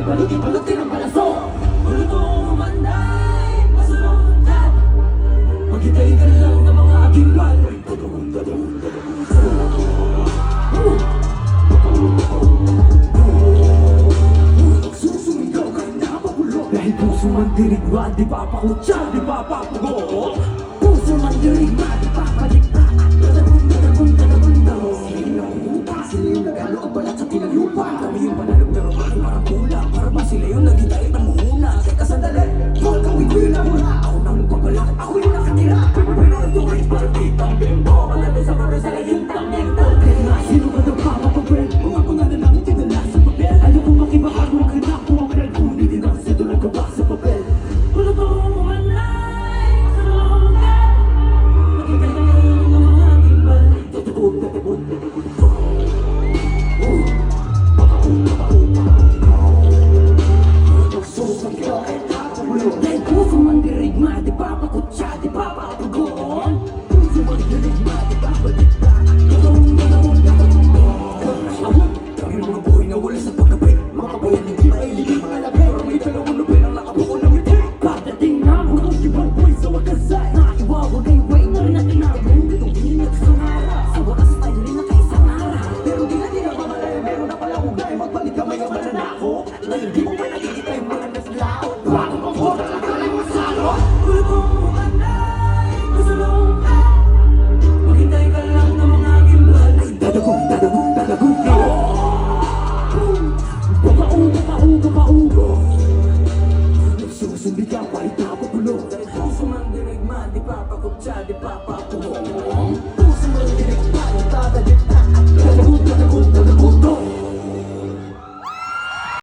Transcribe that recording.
balikin balutin ang palaso. Bulutong umanday, masulungan. Maghintay ka lang ng mga agimbal. Susumigaw ka na magulo. Dahil puso man dirigma, di papakutsa, di papapugo. Puso man dirigma, di papalikta. Dadabun daw. Sila yung upa, sila yung nagalo ang balat sa tinalupa. Kami yung panalo pero bakit parang kulang. Para ba sila yung naghintay ang muhuna. Teka sandali, mahal kami ko yung namura. Ako nang pabalak, ako yung nakatira. Pero ito ay partitang bimbo. Malalo sa karesa na yung tangento. Kaya nga, sino ka daw papapapel? Kung ako na namin tinala sa papel. Ayaw kong makibahag mo ka na kung ang red. Kung hindi na kasi tulad ko ba sa papel. Bulutong umanay, masulungan. Maghintay ka lang ng mga agimbal. Dadabun. Dahil puso man dirigma, di papakutsa, di papapugon. Puso man dirigma, di papalikta. Kami mga buhay na wala sa pagkapit. Mga kabayan hindi mailibig mga labi. Pero may dalawang lupin ang nakabuo ng ngiti. Pagdating na mga ibang buhay sa wakasay. Naiwawagay way na rin natin nabong. Itong ingat sa harap. Sa wakas tayo rin na kaisang harap. Pero di na mamalaya, meron na palang ugay. Magpalit ka may naman na ako. Ngayon di mo pa nakikita yung mga naslao. Bago pang hora lang ka lang yung salo. Bulutong umanay, masulungan. Maghintay ka lang ng mga gimbal. Dadagong ka. Papaugo. Nagsusumbi ka pa itapapulo. Dahil puso man dirigma, di papakutsa, di papapugo. Puso man dirigma, di dadagita.